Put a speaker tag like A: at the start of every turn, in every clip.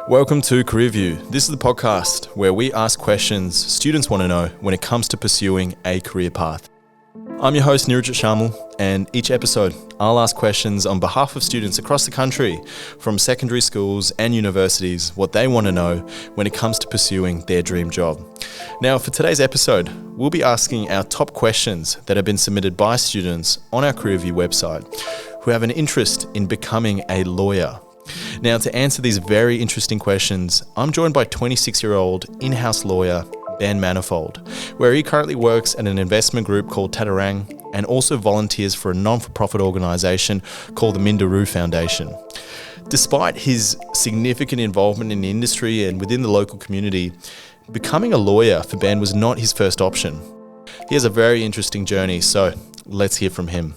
A: Welcome to Career View. This is the podcast where we ask questions students want to know when it comes to pursuing a career path. I'm your host, Minderoo Foundation, and each episode I'll ask questions on behalf of students across the country from secondary schools and universities what they want to know when it comes to pursuing their dream job. Now, for today's episode, we'll be asking our top questions that have been submitted by students on our Career View website who have an interest in becoming a lawyer. Now, to answer these very interesting questions, I'm joined by 26-year-old in-house lawyer Ben Manifold, where he currently works at an investment group called Tattarang and also volunteers for a non-for-profit organisation called the Minderoo Foundation. Despite his significant involvement in the industry and within the local community, becoming a lawyer for Ben was not his first option. He has a very interesting journey, so let's hear from him.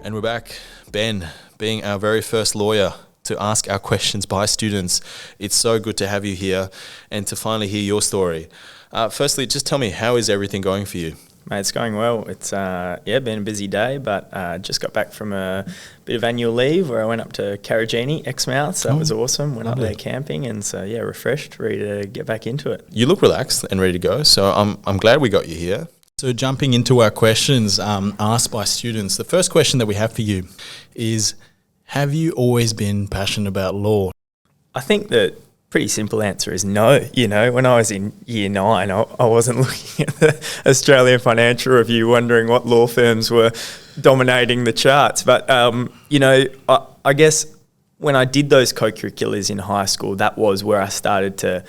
A: And we're back. Ben, being our very first lawyer to ask our questions by students, it's so good to have you here and to finally hear your story. Firstly, just tell me, how is everything going for you?
B: Mate, it's going well. It's been a busy day, but just got back from a bit of annual leave where I went up to Carragini, Exmouth, so that was awesome. Went
A: lovely.
B: up there camping and so, refreshed, ready to get back into it.
A: You look relaxed and ready to go, so I'm glad we got you here. So jumping into our questions asked by students, the first question that we have for you is, have you always been passionate about law?
B: I think the pretty simple answer is no. You know, when I was in year 9, I wasn't looking at the Australian Financial Review wondering what law firms were dominating the charts. But, I guess when I did those co-curriculars in high school, that was where I started to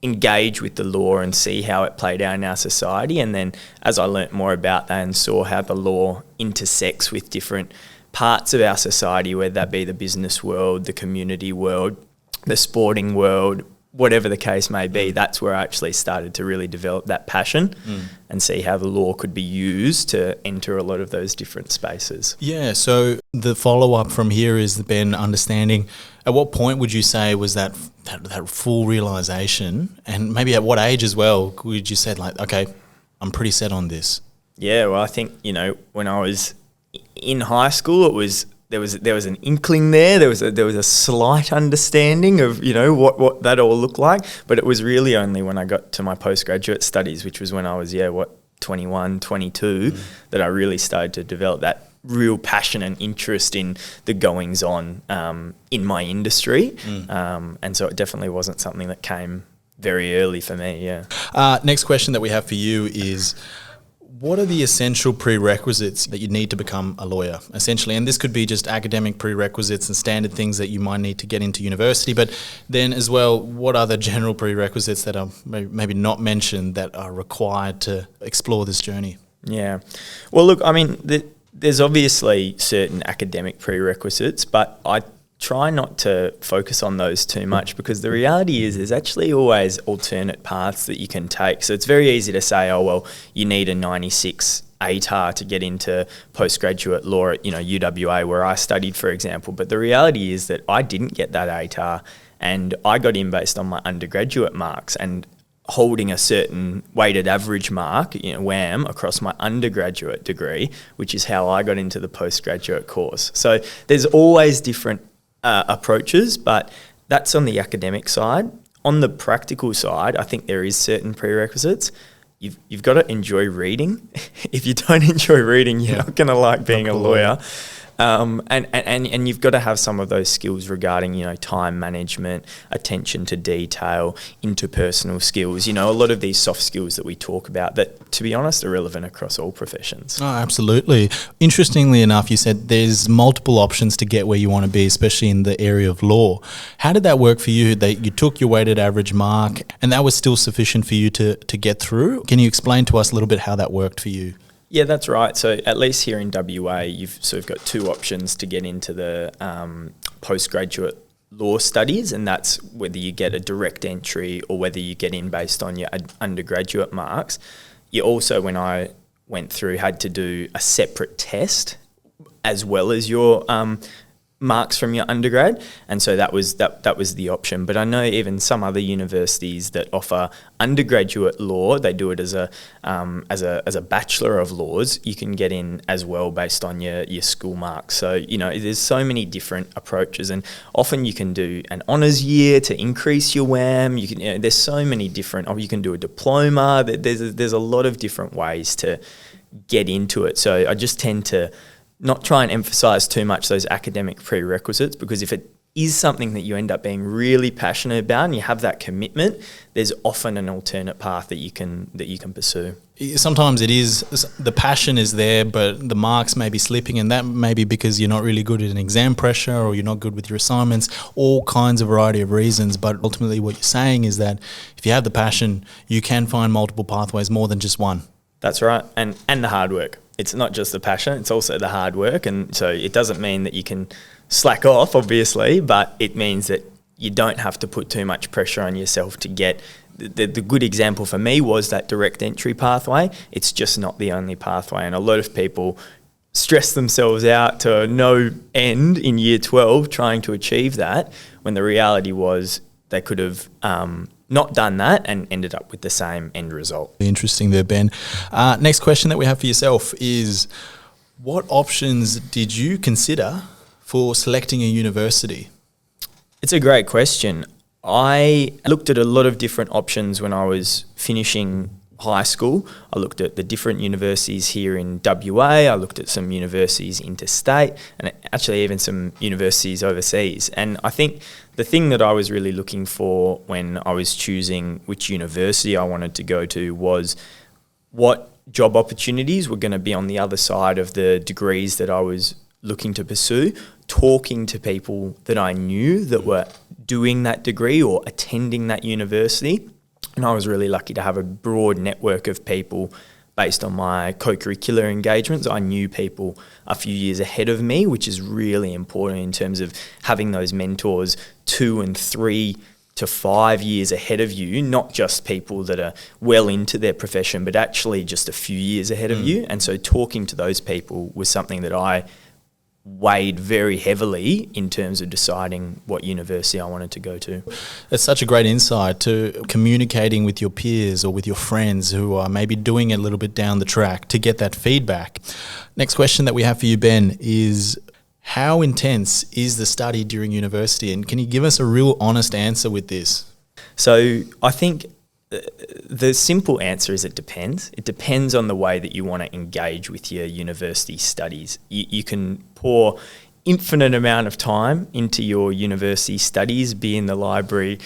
B: engage with the law and see how it played out in our society. And then as I learnt more about that and saw how the law intersects with different parts of our society, whether that be the business world, the community world, the sporting world, whatever the case may be, that's where I actually started to really develop that passion and see how the law could be used to enter a lot of those different spaces.
A: Yeah, so the follow-up from here is Ben understanding, at what point would you say was that full realisation, and maybe at what age as well, would you say like, okay, I'm pretty set on this? Yeah,
B: well, I think, when I was in high school, there was an inkling there. There was a slight understanding of what that all looked like, but it was really only when I got to my postgraduate studies, which was when I was 21, 22, that I really started to develop that real passion and interest in the goings on in my industry, and so it definitely wasn't something that came very early for me.
A: Next question that we have for you is, what are the essential prerequisites that you need to become a lawyer, essentially? And this could be just academic prerequisites and standard things that you might need to get into university, but then as well, what are the general prerequisites that are maybe not mentioned that are required to explore this journey? Yeah.
B: Well, look, I mean, there's obviously certain academic prerequisites, but I try not to focus on those too much because the reality is there's actually always alternate paths that you can take. So it's very easy to say, oh, well, you need a 96 ATAR to get into postgraduate law at, UWA where I studied, for example. But the reality is that I didn't get that ATAR and I got in based on my undergraduate marks and holding a certain weighted average mark, WAM, across my undergraduate degree, which is how I got into the postgraduate course. So there's always different approaches, but that's on the academic side. On the practical side, I think there is certain prerequisites. You've got to enjoy reading. If you don't enjoy reading, you're not going to like being a lawyer. And you've got to have some of those skills regarding, time management, attention to detail, interpersonal skills, a lot of these soft skills that we talk about that, to be honest, are relevant across all professions.
A: Oh, absolutely. Interestingly enough, you said there's multiple options to get where you want to be, especially in the area of law. How did that work for you, that you took your weighted average mark and that was still sufficient for you to get through? Can you explain to us a little bit how that worked for you?
B: Yeah, that's right. So at least here in WA, you've sort of got two options to get into the postgraduate law studies, and that's whether you get a direct entry or whether you get in based on your undergraduate marks. You also, when I went through, had to do a separate test as well as your marks from your undergrad, and so that was the option. But I know even some other universities that offer undergraduate law, they do it as a Bachelor of Laws. You can get in as well based on your school marks. So there's so many different approaches, and often you can do an honours year to increase your WAM. You can there's so many different. You can do a diploma. There's a lot of different ways to get into it. So I just tend to not try and emphasise too much those academic prerequisites, because if it is something that you end up being really passionate about and you have that commitment, there's often an alternate path that you can pursue.
A: Sometimes it is, the passion is there, but the marks may be slipping, and that may be because you're not really good at an exam pressure, or you're not good with your assignments, all kinds of variety of reasons. But ultimately what you're saying is that if you have the passion, you can find multiple pathways, more than just one.
B: That's right, and the hard work. It's not just the passion, it's also the hard work. And so it doesn't mean that you can slack off, obviously, but it means that you don't have to put too much pressure on yourself to get. The good example for me was that direct entry pathway. It's just not the only pathway, and a lot of people stress themselves out to no end in year 12 trying to achieve that, when the reality was they could have not done that and ended up with the same end result.
A: Interesting there, Ben. Next question that we have for yourself is, what options did you consider for selecting a university?
B: It's a great question. I looked at a lot of different options when I was finishing high school. I looked at the different universities here in WA. I looked at some universities interstate, and actually even some universities overseas. And I think the thing that I was really looking for when I was choosing which university I wanted to go to was what job opportunities were going to be on the other side of the degrees that I was looking to pursue, talking to people that I knew that were doing that degree or attending that university. And I was really lucky to have a broad network of people based on my co-curricular engagements. I knew people a few years ahead of me, which is really important in terms of having those mentors 2 and 3 to 5 years ahead of you, not just people that are well into their profession, but actually just a few years ahead of you. And so talking to those people was something that I weighed very heavily in terms of deciding what university I wanted to go to.
A: It's such a great insight to communicating with your peers or with your friends who are maybe doing it a little bit down the track to get that feedback. Next question that we have for you, Ben, is how intense is the study during university? And can you give us a real honest answer with this?
B: So I think the simple answer is it depends. It depends on the way that you want to engage with your university studies. You can pour infinite amount of time into your university studies, be in the library,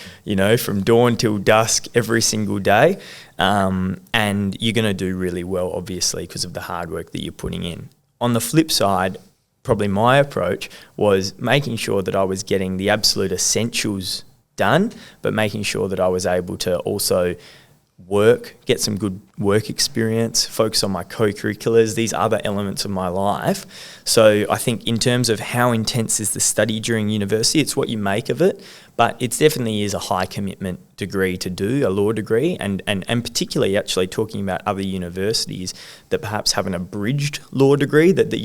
B: from dawn till dusk every single day, and you're going to do really well, obviously, because of the hard work that you're putting in. On the flip side, probably my approach was making sure that I was getting the absolute essentials done, but making sure that I was able to also get some good work experience, focus on my co-curriculars, these other elements of my life. So I think in terms of how intense is the study during university, it's what you make of it, but it definitely is a high commitment degree to do, a law degree, and particularly actually talking about other universities that perhaps have an abridged law degree that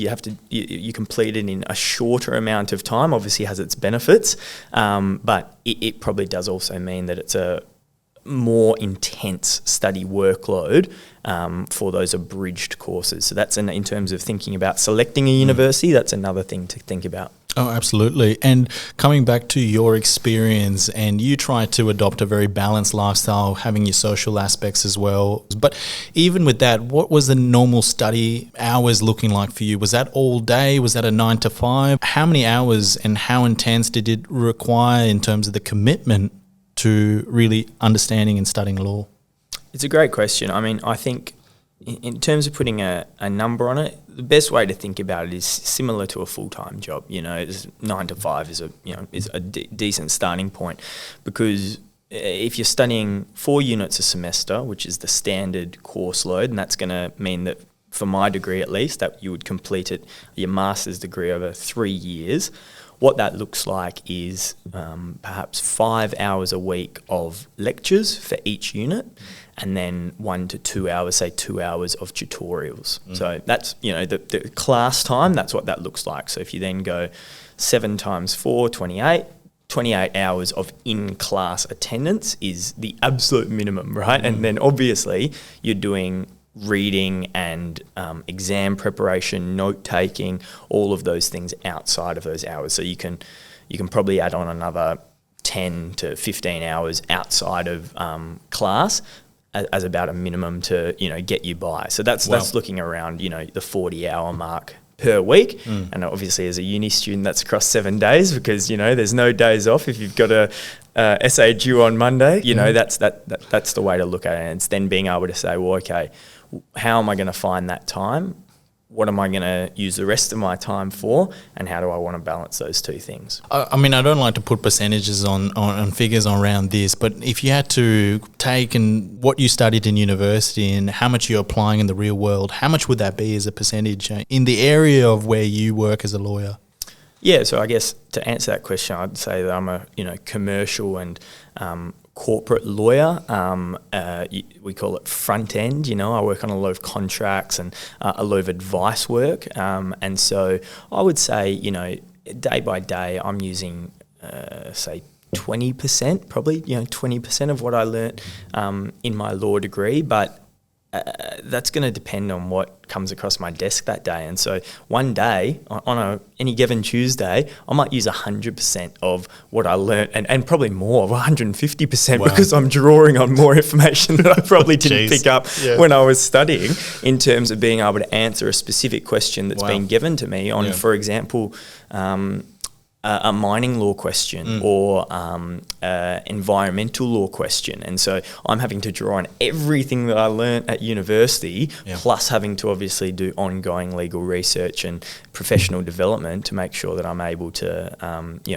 B: you complete it in a shorter amount of time, obviously has its benefits, but it probably does also mean that it's a more intense study workload for those abridged courses. So that's in terms of thinking about selecting a university, that's another thing to think about.
A: Oh, absolutely. And coming back to your experience, and you try to adopt a very balanced lifestyle, having your social aspects as well. But even with that, what was the normal study hours looking like for you? Was that all day? Was that a 9 to 5? How many hours and how intense did it require in terms of the commitment to really understanding and studying law?
B: It's a great question. I mean, I think in terms of putting a number on it, the best way to think about it is similar to a full-time job. 9 to 5 is a decent starting point, because if you're studying 4 units a semester, which is the standard course load, and that's going to mean that for my degree at least, that you would complete your master's degree over 3 years, what that looks like is perhaps 5 hours a week of lectures for each unit, and then 1 to 2 hours, say 2 hours of tutorials. So that's, the class time, that's what that looks like. So if you then go 7 times 4, 28 hours of in-class attendance is the absolute minimum, right? And then obviously you're doing reading and exam preparation, note-taking, all of those things outside of those hours. So you can probably add on another 10 to 15 hours outside of class as about a minimum to, get you by. So that's looking around, the 40-hour mark per week. And obviously as a uni student, that's across 7 days because, there's no days off. If you've got a essay due on Monday, that's the way to look at it. And it's then being able to say, well, okay, how am I going to find that time? What am I going to use the rest of my time for? And how do I want to balance those two things?
A: I mean, I don't like to put percentages on figures around this, but if you had to take what you studied in university and how much you're applying in the real world, how much would that be as a percentage in the area of where you work as a lawyer?
B: Yeah, so I guess to answer that question, I'd say that I'm a commercial and corporate lawyer. We call it front end. I work on a lot of contracts and a lot of advice work. And so I would say, day by day, I'm using, say, 20%, probably, 20% of what I learnt in my law degree. But that's going to depend on what comes across my desk that day. And so one day, on any given Tuesday, I might use 100% of what I learnt and probably more, 150%, because I'm drawing on more information that I probably didn't pick up when I was studying in terms of being able to answer a specific question that's been given to me on, for example, a mining law question or environmental law question. And so I'm having to draw on everything that I learnt at university, plus having to obviously do ongoing legal research and professional development to make sure that I'm able to,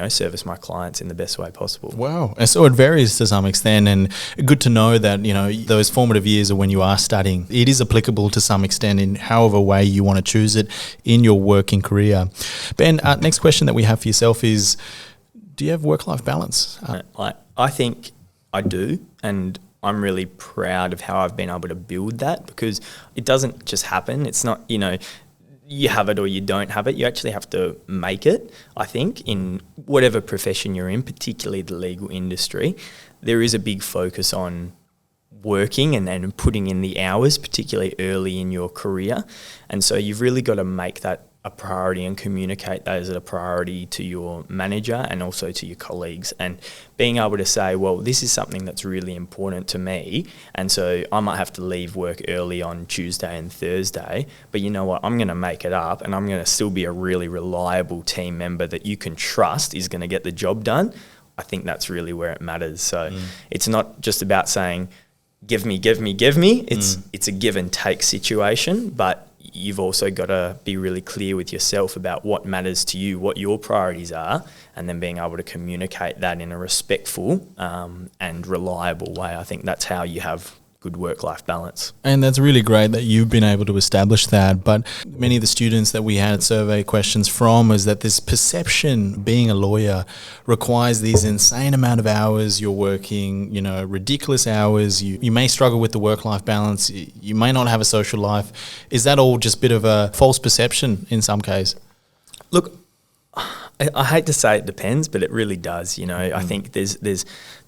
B: service my clients in the best way possible.
A: Wow. And so it varies to some extent, and good to know that, those formative years of when you are studying, it is applicable to some extent in however way you want to choose it in your working career. Ben, next question that we have for yourself is, do you have work-life balance?
B: I think I do, and I'm really proud of how I've been able to build that, because it doesn't just happen. It's not, you have it or you don't have it. You actually have to make it, I think, in whatever profession you're in, particularly the legal industry. There is a big focus on working and putting in the hours, particularly early in your career. And so you've really got to make that a priority and communicate that as a priority to your manager and also to your colleagues, and being able to say, well, this is something that's really important to me, and so I might have to leave work early on Tuesday and Thursday, but you know what, I'm going to make it up and I'm going to still be a really reliable team member that you can trust is going to get the job done. I think that's really where it matters. So it's not just about saying, give me. It's a give and take situation, but you've also got to be really clear with yourself about what matters to you, what your priorities are, and then being able to communicate that in a respectful and reliable way. I think that's how you have good work-life balance.
A: And that's really great that you've been able to establish that. But many of the students that we had survey questions from is that this perception, being a lawyer, requires these insane amount of hours. You're working, ridiculous hours. You may struggle with the work-life balance. You may not have a social life. Is that all just a bit of a false perception in some case?
B: Look, I hate to say it depends, but it really does. I think there's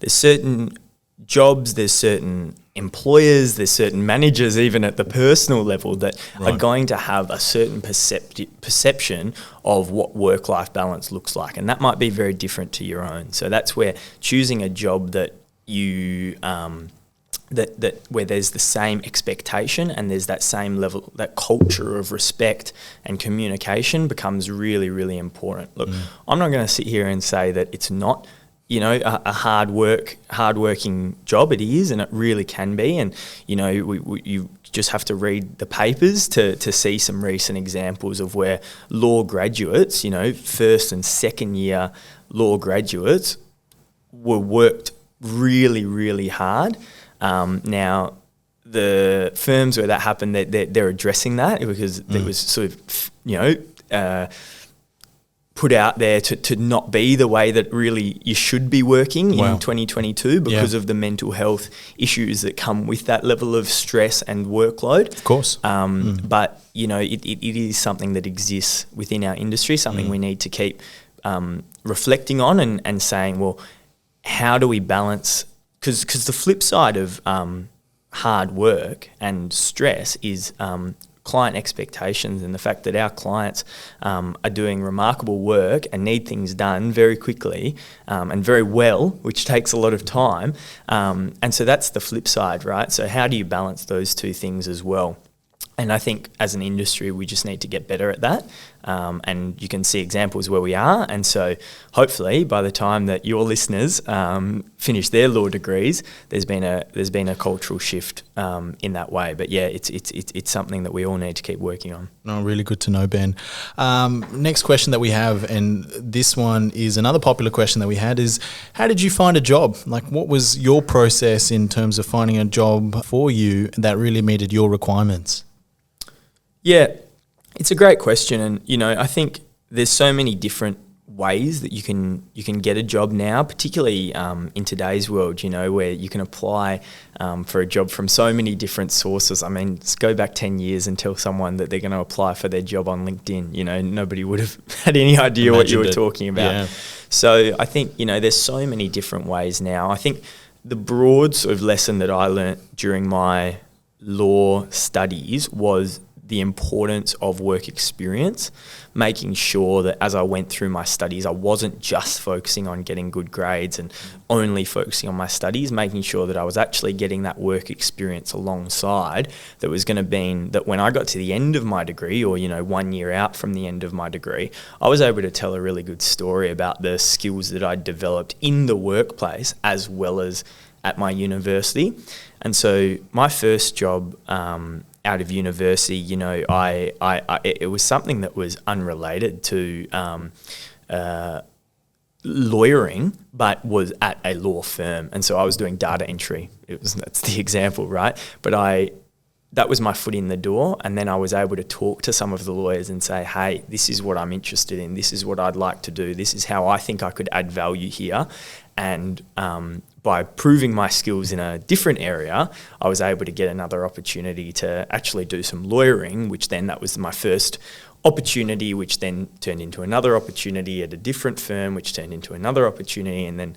B: certain jobs, there's certain employers, there's certain managers, even at the personal level, that are going to have a certain perception of what work-life balance looks like, and that might be very different to your own. So that's where choosing a job that you where there's the same expectation and there's that same level, that culture of respect and communication becomes really, really important. Look, I'm not going to sit here and say that it's not a hard-working job. It is, and it really can be. And, you just have to read the papers to see some recent examples of where law graduates, first and second year law graduates were worked really, really hard. Now, the firms where that happened, they're addressing that because there was sort of, put out there to not be the way that really you should be working
A: Wow.
B: in 2022 because of the mental health issues that come with that level of stress and workload.
A: Of course.
B: But, you know, it is something that exists within our industry, something we need to keep reflecting on and saying, well, how do we balance? Because the flip side of hard work and stress is client expectations, and the fact that our clients are doing remarkable work and need things done very quickly and very well, which takes a lot of time. And so that's the flip side, right? So how do you balance those two things as well? And I think as an industry, we just need to get better at that. And you can see examples where we are. And so hopefully by the time that your listeners finish their law degrees, there's been a cultural shift in that way. But yeah, it's something that we all need to keep working on.
A: No, really good to know, Ben. Next question that we have, and this one is another popular question that we had, is how did you find a job? Like, what was your process in terms of finding a job for you that really meted your requirements?
B: Yeah, it's a great question, and you know, I think there's so many different ways that you can get a job now, particularly in today's world, you know, where you can apply for a job from so many different sources. I mean, let's go back 10 years and tell someone that they're going to apply for their job on LinkedIn. You know, nobody would have had any idea what you were talking about. Yeah. So I think, you know, there's so many different ways now. I think the broad sort of lesson that I learnt during my law studies was the importance of work experience, making sure that as I went through my studies, I wasn't just focusing on getting good grades and only focusing on my studies, making sure that I was actually getting that work experience alongside that was going to mean that when I got to the end of my degree, or, you know, 1 year out from the end of my degree, I was able to tell a really good story about the skills that I'd developed in the workplace as well as at my university. And so my first job out of university, you know, it was something that was unrelated to lawyering, but was at a law firm. And so I was doing data entry. That's the example, right? But that was my foot in the door. And then I was able to talk to some of the lawyers and say, hey, this is what I'm interested in. This is what I'd like to do. This is how I think I could add value here. And by proving my skills in a different area, I was able to get another opportunity to actually do some lawyering, which then that was my first opportunity, which then turned into another opportunity at a different firm, which turned into another opportunity. And then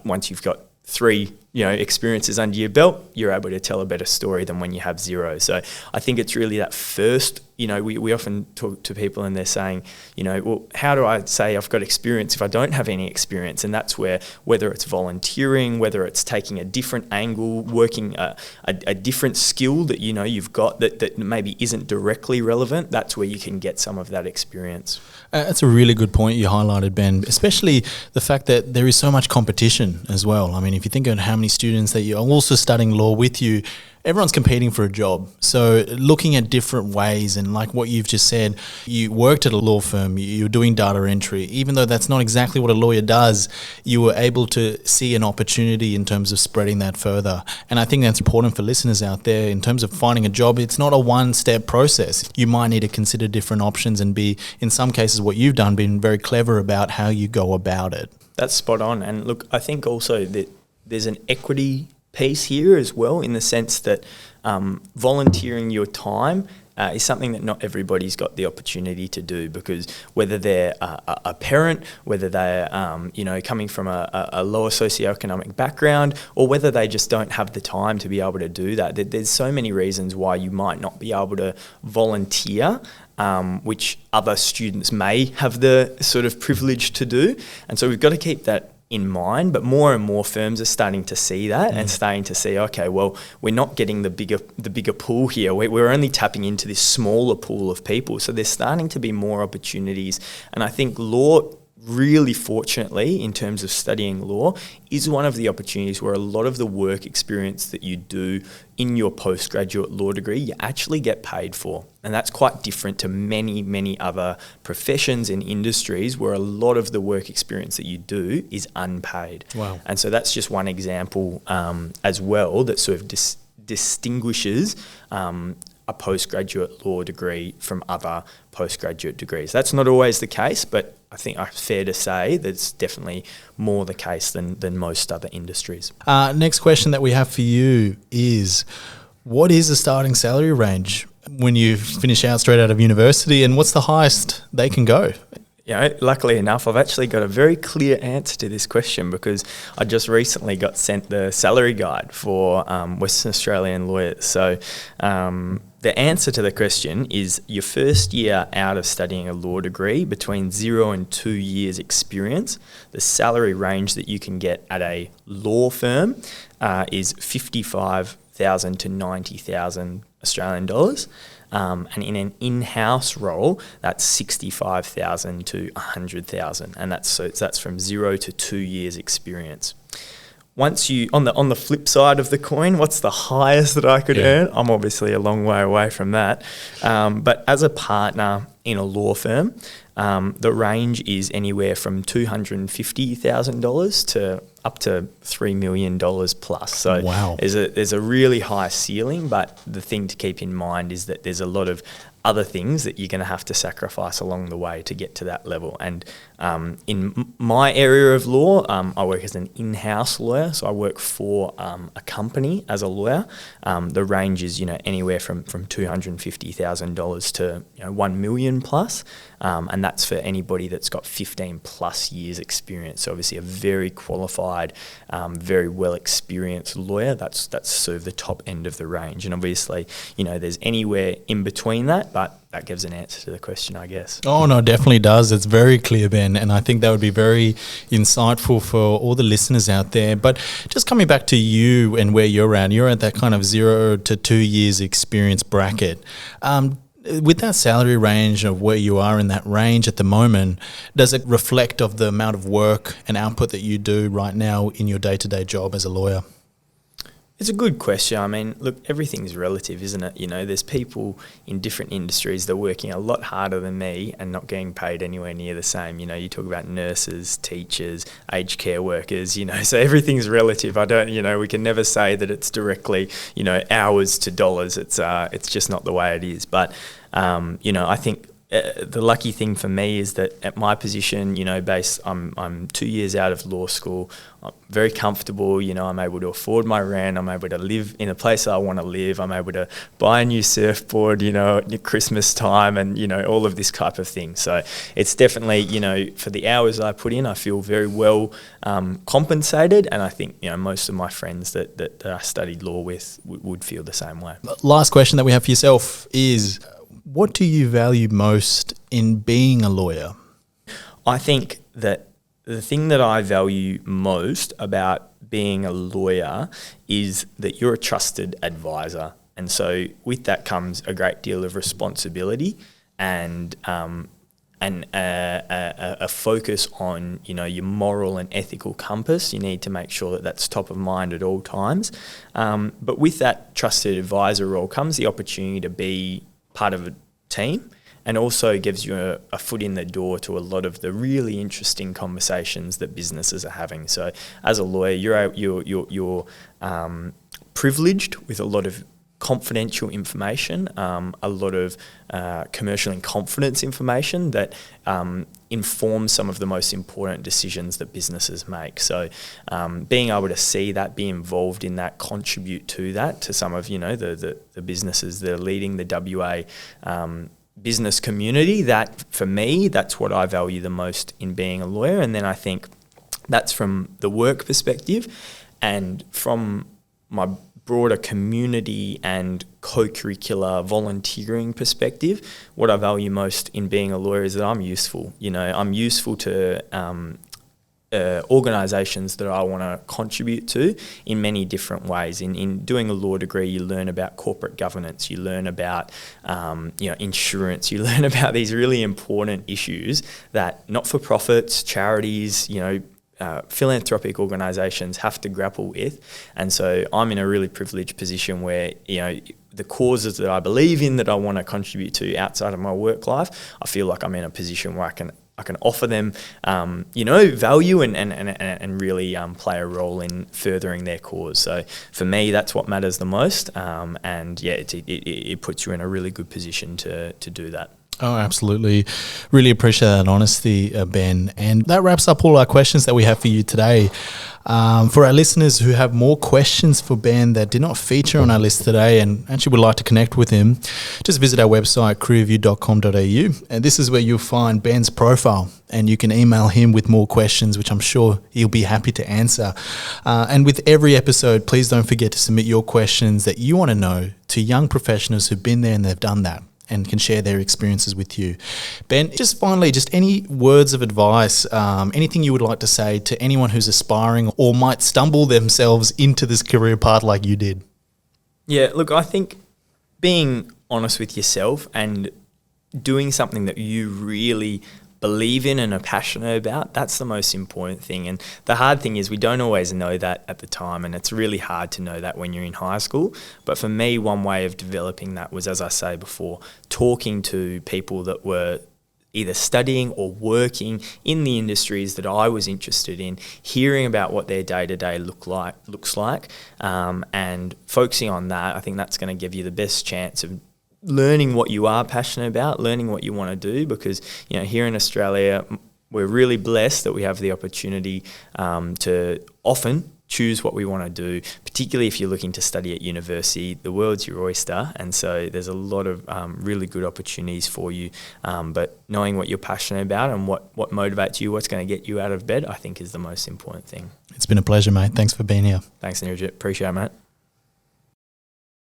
B: once you've got 3, you know, experiences under your belt, you're able to tell a better story than when you have 0. So I think it's really that first, you know, we often talk to people and they're saying, you know, well, how do I say I've got experience if I don't have any experience? And that's where, whether it's volunteering, whether it's taking a different angle, working a different skill that, you know, you've got that maybe isn't directly relevant, that's where you can get some of that experience.
A: That's a really good point you highlighted, Ben, especially the fact that there is so much competition as well. I mean, if you think of how many students that you're also studying law with you, everyone's competing for a job. So looking at different ways, and like what you've just said, you worked at a law firm, you're doing data entry. Even though that's not exactly what a lawyer does, you were able to see an opportunity in terms of spreading that further. And I think that's important for listeners out there in terms of finding a job. It's not a one-step process. You might need to consider different options and be, in some cases, what you've done, been very clever about how you go about it.
B: That's spot on. And look, I think also that there's an equity piece here as well, in the sense that volunteering your time is something that not everybody's got the opportunity to do, because whether they're a parent, whether they're you know, coming from a lower socioeconomic background, or whether they just don't have the time to be able to do that. There's so many reasons why you might not be able to volunteer, which other students may have the sort of privilege to do. And so we've got to keep that in mind, but more and more firms are starting to see that and starting to see, okay, well, we're not getting the bigger pool here. We're only tapping into this smaller pool of people. So there's starting to be more opportunities. And I think law, really fortunately, in terms of studying law, is one of the opportunities where a lot of the work experience that you do in your postgraduate law degree, you actually get paid for. And that's quite different to many, many other professions and industries where a lot of the work experience that you do is unpaid.
A: Wow.
B: And so that's just one example as well that sort of distinguishes a postgraduate law degree from other postgraduate degrees. That's not always the case, but I think it's fair to say that it's definitely more the case than most other industries.
A: Next question that we have for you is, what is the starting salary range when you finish out straight out of university, and what's the highest they can go?
B: Luckily enough, I've actually got a very clear answer to this question because I just recently got sent the salary guide for Western Australian lawyers. So the answer to the question is your first year out of studying a law degree, between 0 and 2 years experience, the salary range that you can get at a law firm is 55,000 to 90,000 Australian dollars. And in an in-house role, that's 65,000 to 100,000, and that's from 0 to 2 years experience. Once you on the flip side of the coin, what's the highest that I could earn? I'm obviously a long way away from that, but as a partner in a law firm, the range is anywhere from $250,000 to up to $3 million plus. So
A: wow.
B: there's a really high ceiling, but the thing to keep in mind is that there's a lot of other things that you're going to have to sacrifice along the way to get to that level. And in my area of law, I work as an in-house lawyer, so I work for a company as a lawyer. The range is anywhere from $250,000 to $1 million plus, and that's for anybody that's got 15 plus years experience. So obviously a very qualified, very well experienced lawyer. That's sort of the top end of the range, and obviously there's anywhere in between that, but that gives an answer to the question, I guess.
A: Oh, no, definitely does. It's very clear, Ben, and I think that would be very insightful for all the listeners out there. But just coming back to you and where you're at that kind of 0 to 2 years experience bracket. With that salary range of where you are in that range at the moment, does it reflect of the amount of work and output that you do right now in your day-to-day job as a lawyer?
B: It's a good question. I mean, look, everything's relative, isn't it? There's people in different industries that are working a lot harder than me and not getting paid anywhere near the same. You talk about nurses, teachers, aged care workers, so everything's relative. We can never say that it's directly, hours to dollars. It's just not the way it is. But, I think the lucky thing for me is that at my position, I'm 2 years out of law school. I'm very comfortable. I'm able to afford my rent. I'm able to live in a place I want to live. I'm able to buy a new surfboard, at Christmas time, and all of this type of thing. So it's definitely, for the hours I put in, I feel very well compensated, and I think most of my friends that I studied law with would feel the same way.
A: Last question that we have for yourself is, what do you value most in being a lawyer?
B: I think that the thing that I value most about being a lawyer is that you're a trusted advisor. And so with that comes a great deal of responsibility and a focus on, your moral and ethical compass. You need to make sure that that's top of mind at all times. But with that trusted advisor role comes the opportunity to be part of a team, and also gives you a foot in the door to a lot of the really interesting conversations that businesses are having. So as a lawyer, you're privileged with a lot of confidential information, a lot of commercial and confidence information that informs some of the most important decisions that businesses make. So being able to see that, be involved in that, contribute to that, to some of the businesses that are leading the WA business community, that for me, that's what I value the most in being a lawyer. And then I think that's from the work perspective, and from my broader community and co-curricular volunteering perspective, what I value most in being a lawyer is that I'm useful. I'm useful to organisations that I want to contribute to in many different ways. In doing a law degree, you learn about corporate governance, you learn about insurance, you learn about these really important issues that not-for-profits, charities, philanthropic organisations have to grapple with. And so I'm in a really privileged position where, the causes that I believe in, that I want to contribute to outside of my work life, I feel like I'm in a position where I can I can offer them, value and really play a role in furthering their cause. So for me, that's what matters the most. It puts you in a really good position to do that.
A: Oh, absolutely. Really appreciate that honesty, Ben. And that wraps up all our questions that we have for you today. For our listeners who have more questions for Ben that did not feature on our list today and actually would like to connect with him, just visit our website, careerview.com.au. And this is where you'll find Ben's profile, and you can email him with more questions, which I'm sure he'll be happy to answer. And with every episode, please don't forget to submit your questions that you want to know to young professionals who've been there and they've done that, and can share their experiences with you. Ben, just finally, just any words of advice, anything you would like to say to anyone who's aspiring or might stumble themselves into this career path like you did?
B: Yeah, look, I think being honest with yourself and doing something that you really believe in and are passionate about, that's the most important thing. And the hard thing is we don't always know that at the time, and it's really hard to know that when you're in high school. But for me, one way of developing that was, as I say before, talking to people that were either studying or working in the industries that I was interested in, hearing about what their day-to-day looks like, and focusing on that. I think that's going to give you the best chance of learning what you are passionate about, learning what you want to do, because here in Australia we're really blessed that we have the opportunity to often choose what we want to do, particularly if you're looking to study at university. The world's your oyster, and so there's a lot of really good opportunities for you, but knowing what you're passionate about and what motivates you, what's going to get you out of bed, I think is the most important thing.
A: It's been a pleasure, mate. Thanks for being here.
B: Thanks, Nirajit. Appreciate it, mate.